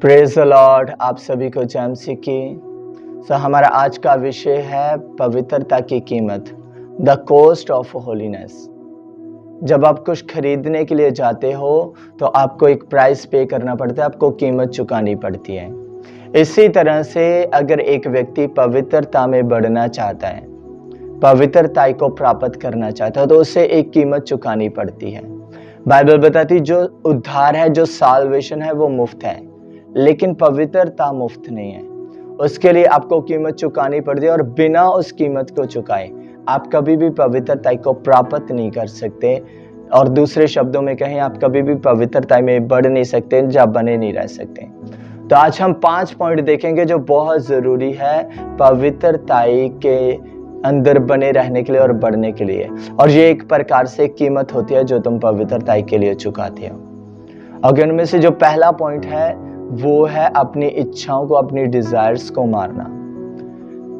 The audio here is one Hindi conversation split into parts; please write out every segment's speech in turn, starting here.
Praise the Lord. आप सभी को जय मसीह की। हमारा आज का विषय है पवित्रता की कीमत, द कॉस्ट ऑफ होलीनेस। जब आप कुछ खरीदने के लिए जाते हो तो आपको एक प्राइस पे करना पड़ता है, आपको कीमत चुकानी पड़ती है। इसी तरह से अगर एक व्यक्ति पवित्रता में बढ़ना चाहता है, पवित्रता को प्राप्त करना चाहता है, तो उसे एक कीमत चुकानी पड़ती है। बाइबल बताती जो उद्धार है, जो साल्वेशन है, वो मुफ्त है, लेकिन पवित्रता मुफ्त नहीं है। उसके लिए आपको कीमत चुकानी पड़ती है, और बिना उस कीमत को चुकाए आप कभी भी पवित्रता को प्राप्त नहीं कर सकते। और दूसरे शब्दों में कहें, आप कभी भी पवित्रता में बढ़ नहीं सकते, जब बने नहीं रह सकते। तो आज हम 5 पॉइंट देखेंगे जो बहुत जरूरी है पवित्रता के अंदर बने रहने के लिए और बढ़ने के लिए। और ये एक प्रकार से कीमत होती है जो तुम पवित्रता के लिए चुकाते हो। अगर उनमें से जो पहला पॉइंट है वो है अपनी इच्छाओं को, अपनी डिजायर्स को मारना।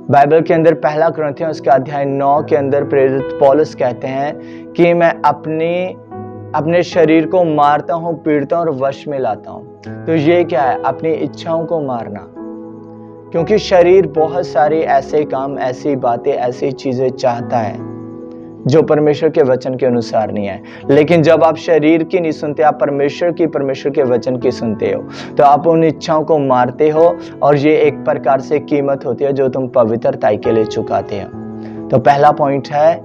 बाइबल के अंदर पहला कुरिन्थियों उसके अध्याय 9 के अंदर प्रेरित पौलुस कहते हैं कि मैं अपने शरीर को मारता हूं, पीड़ता हूं और वश में लाता हूं। तो ये क्या है? अपनी इच्छाओं को मारना। क्योंकि शरीर बहुत सारे ऐसे काम, ऐसी बातें, ऐसी चीजें चाहता है जो परमेश्वर के वचन के अनुसार नहीं है। लेकिन जब आप शरीर की नहीं सुनते, आप परमेश्वर के वचन की सुनते हो, तो आप उन इच्छाओं को मारते हो। और ये एक प्रकार से कीमत होती है जो तुम पवित्रता के लिए चुकाते हो। तो पहला पॉइंट है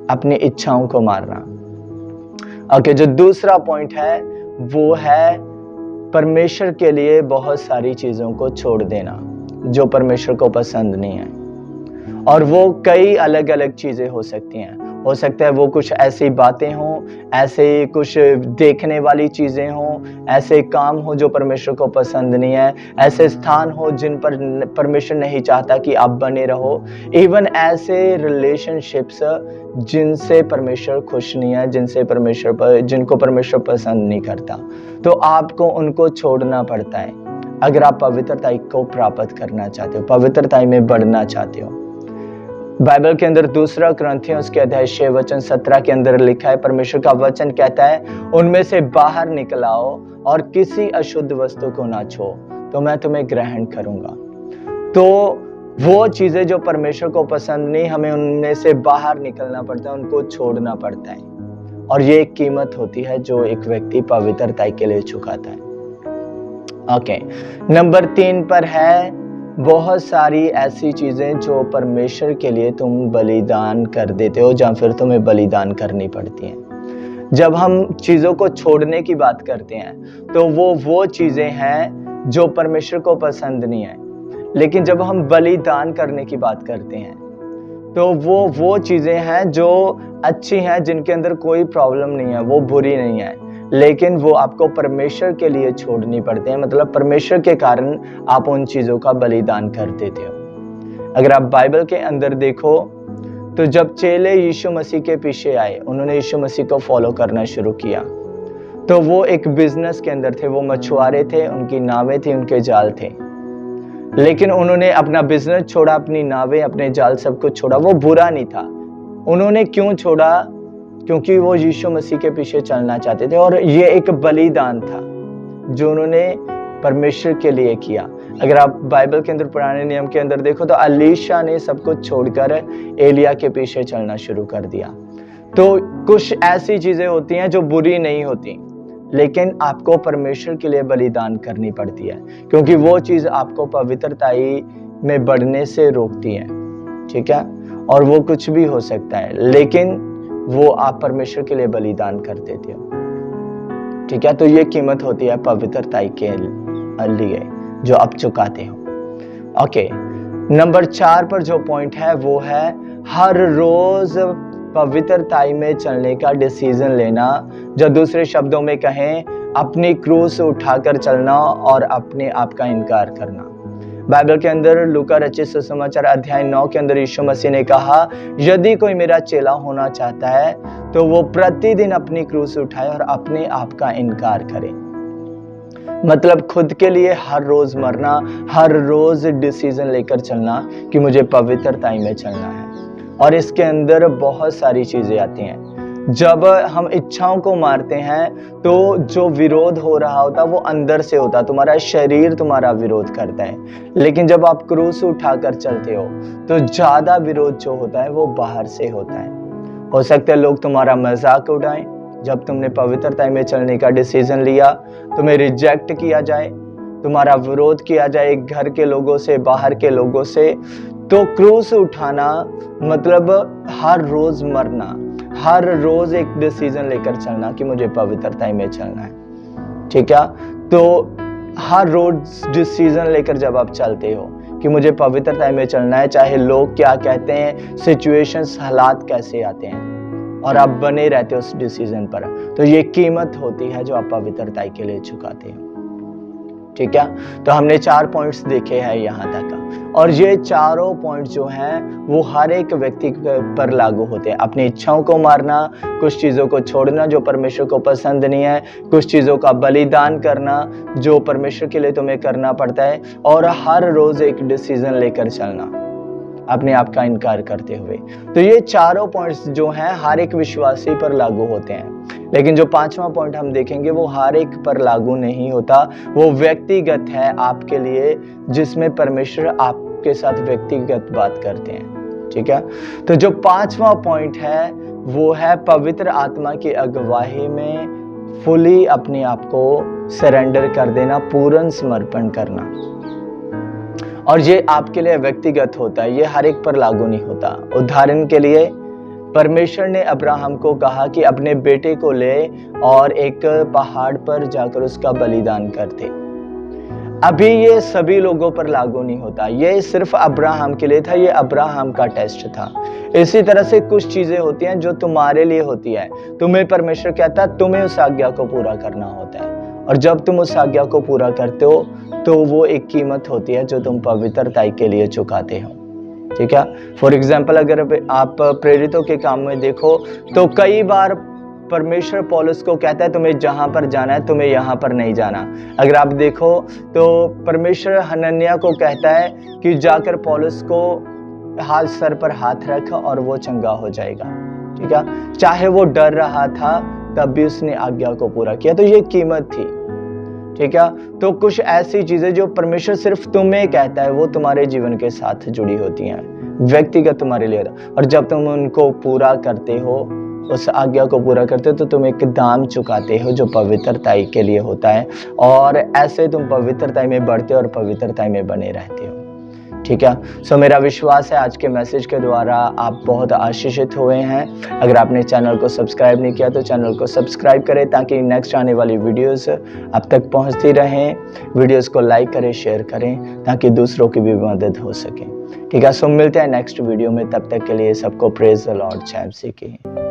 अपनी इच्छाओं को मारना। ओके, जो दूसरा पॉइंट है वो है परमेश्वर के लिए बहुत सारी चीजों को छोड़ देना जो परमेश्वर को पसंद नहीं है। और वो कई अलग अलग चीजें हो सकती हैं। हो सकता है वो कुछ ऐसी बातें हों, ऐसे कुछ देखने वाली चीजें हों, ऐसे काम हो जो परमेश्वर को पसंद नहीं है, ऐसे स्थान हो जिन पर परमेश्वर नहीं चाहता कि आप बने रहो। इवन ऐसे रिलेशनशिप्स जिनसे परमेश्वर खुश नहीं है, जिनको परमेश्वर पसंद नहीं करता, तो आपको उनको छोड़ना पड़ता है अगर आप पवित्रता को प्राप्त करना चाहते हो, पवित्रता में बढ़ना चाहते हो। बाइबल के अंदर दूसरा कुरिन्थियों उसके अध्याय 6 वचन 17 के अंदर लिखा है, परमेश्वर का वचन कहता है, उनमें से बाहर निकल आओ और किसी अशुद्ध वस्तु को ना छुओ, तो मैं तुम्हें ग्रहण करूंगा। तो वो चीजें जो परमेश्वर को पसंद नहीं, हमें उनमें से बाहर निकलना पड़ता है, उनको छोड़ना पड़ता है। और ये एक कीमत होती है जो एक व्यक्ति पवित्रता के लिए चुकाता है। ओके, नंबर 3 पर है बहुत सारी ऐसी चीजें जो परमेश्वर के लिए तुम बलिदान कर देते हो, या फिर तुम्हें बलिदान करनी पड़ती हैं। जब हम चीजों को छोड़ने की बात करते हैं तो वो चीजें हैं जो परमेश्वर को पसंद नहीं है। लेकिन जब हम बलिदान करने की बात करते हैं तो वो चीजें हैं जो अच्छी हैं, जिनके अंदर कोई प्रॉब्लम नहीं है, वो बुरी नहीं है, लेकिन वो आपको परमेश्वर के लिए छोड़नी पड़ते हैं। मतलब परमेश्वर के कारण आप उन चीजों का बलिदान कर देते हो। अगर आप बाइबल के अंदर देखो तो जब चेले यीशु मसीह के पीछे आए, उन्होंने यीशु मसीह को फॉलो करना शुरू किया, तो वो एक बिजनेस के अंदर थे। वो मछुआरे थे, उनकी नावें थी, उनके जाल थे। लेकिन उन्होंने अपना बिजनेस छोड़ा, अपनी नावें, अपने जाल, सब कुछ छोड़ा। वो बुरा नहीं था। उन्होंने क्यों छोड़ा? क्योंकि वो यीशु मसीह के पीछे चलना चाहते थे। और ये एक बलिदान था जो उन्होंने परमेश्वर के लिए किया। अगर आप बाइबल के अंदर पुराने नियम के अंदर देखो तो अलीशा ने सब कुछ छोड़कर एलिया के पीछे चलना शुरू कर दिया। तो कुछ ऐसी चीजें होती हैं जो बुरी नहीं होती, लेकिन आपको परमेश्वर के लिए बलिदान करनी पड़ती है, क्योंकि वो चीज आपको पवित्रता में बढ़ने से रोकती है। ठीक है? और वो कुछ भी हो सकता है, लेकिन वो आप परमेश्वर के लिए बलिदान कर देते हो। ठीक है? तो ये कीमत होती है पवित्रता के लिए जो आप चुकाते हो। ओके, नंबर 4 पर जो पॉइंट है वो है हर रोज पवित्रता में चलने का डिसीजन लेना, जो दूसरे शब्दों में कहें अपनी क्रूस उठाकर चलना और अपने आप का इनकार करना। बाइबल के अंदर लूका रचित सुसमाचार अध्याय 9 के अंदर यीशु मसीह ने कहा, यदि कोई मेरा चेला होना चाहता है तो वो प्रतिदिन अपनी क्रूस उठाए और अपने आप का इनकार करे। मतलब खुद के लिए हर रोज मरना, हर रोज डिसीजन लेकर चलना कि मुझे पवित्रता में चलना है। और इसके अंदर बहुत सारी चीजें आती हैं। जब हम इच्छाओं को मारते हैं तो जो विरोध हो रहा होता है वो अंदर से होता है, तुम्हारा शरीर तुम्हारा विरोध करता है। लेकिन जब आप क्रूस उठाकर चलते हो तो ज्यादा विरोध जो होता है वो बाहर से होता है। हो सकता है लोग तुम्हारा मजाक उड़ाएं, जब तुमने पवित्रता में चलने का डिसीजन लिया, तुम्हें रिजेक्ट किया जाए, तुम्हारा विरोध किया जाए घर के लोगों से, बाहर के लोगों से। तो क्रूस उठाना मतलब हर रोज मरना, हर रोज एक डिसीजन लेकर चलना कि मुझे पवित्रता में चलना है। ठीक है, तो हर रोज डिसीजन लेकर जब आप चलते हो कि मुझे पवित्रता में चलना है, चाहे लोग क्या कहते हैं, सिचुएशंस, हालात कैसे आते हैं, और आप बने रहते हो उस डिसीजन पर, तो ये कीमत होती है जो आप पवित्रता के लिए चुकाते हो। ठीक है, तो हमने 4 पॉइंट्स देखे हैं यहाँ तक, और ये चारों पॉइंट जो हैं वो हर एक व्यक्ति पर लागू होते हैं। अपनी इच्छाओं को मारना, कुछ चीज़ों को छोड़ना जो परमेश्वर को पसंद नहीं है, कुछ चीज़ों का बलिदान करना जो परमेश्वर के लिए तुम्हें करना पड़ता है, और हर रोज एक डिसीजन लेकर चलना अपने आप का इनकार करते हुए। तो ये चारों पॉइंट्स जो हैं हर एक विश्वासी पर लागू होते हैं। लेकिन जो 5वां पॉइंट हम देखेंगे वो हर एक पर लागू नहीं होता, वो व्यक्तिगत है आपके लिए, जिसमें परमेश्वर आपके साथ व्यक्तिगत बात करते हैं। ठीक है, तो जो 5वां पॉइंट है वो है पवित्र आत्मा की अगुवाई में फुली अपने आप को सरेंडर कर देना, पूर्ण समर्पण करना। और ये आपके लिए व्यक्तिगत होता है, ये हर एक पर लागू नहीं होता। उदाहरण के लिए परमेश्वर ने अब्राहम को कहा कि अपने बेटे को ले और एक पहाड़ पर जाकर उसका बलिदान कर दे। अभी ये सभी लोगों पर लागू नहीं होता, ये सिर्फ अब्राहम के लिए था, ये अब्राहम का टेस्ट था। इसी तरह से कुछ चीजें होती हैं जो तुम्हारे लिए होती है, तुम्हें परमेश्वर कहता है तुम्हें उस आज्ञा को पूरा करना होता है, और जब तुम उस आज्ञा को पूरा करते हो तो वो एक कीमत होती है जो तुम पवित्रता के लिए चुकाते हो। ठीक है, फॉर एग्जाम्पल अगर आप प्रेरितों के काम में देखो तो कई बार परमेश्वर पौलुस को कहता है तुम्हें जहां पर जाना है तुम्हें यहाँ पर नहीं जाना। अगर आप देखो तो परमेश्वर हनन्याह को कहता है कि जाकर पौलुस को सर पर हाथ रख और वो चंगा हो जाएगा। ठीक है, चाहे वो डर रहा था तब भी उसने आज्ञा को पूरा किया, तो ये कीमत थी। ठीक है, तो कुछ ऐसी चीजें जो परमेश्वर सिर्फ तुम्हें कहता है वो तुम्हारे जीवन के साथ जुड़ी होती हैं, व्यक्तिगत तुम्हारे लिए, और जब तुम उनको पूरा करते हो, उस आज्ञा को पूरा करते हो, तो तुम एक दाम चुकाते हो जो पवित्रता के लिए होता है, और ऐसे तुम पवित्रता में बढ़ते हो और पवित्रता में बने रहते हो। ठीक है, सो मेरा विश्वास है आज के मैसेज के द्वारा आप बहुत आशीषित हुए हैं। अगर आपने चैनल को सब्सक्राइब नहीं किया तो चैनल को सब्सक्राइब करें ताकि नेक्स्ट आने वाली वीडियोस आप तक पहुंचती रहें। वीडियोस को लाइक करें, शेयर करें ताकि दूसरों की भी मदद हो सके। ठीक है, सो मिलते हैं नेक्स्ट वीडियो में, तब तक के लिए सबको प्रेज द लॉर्ड। जय मसीह की।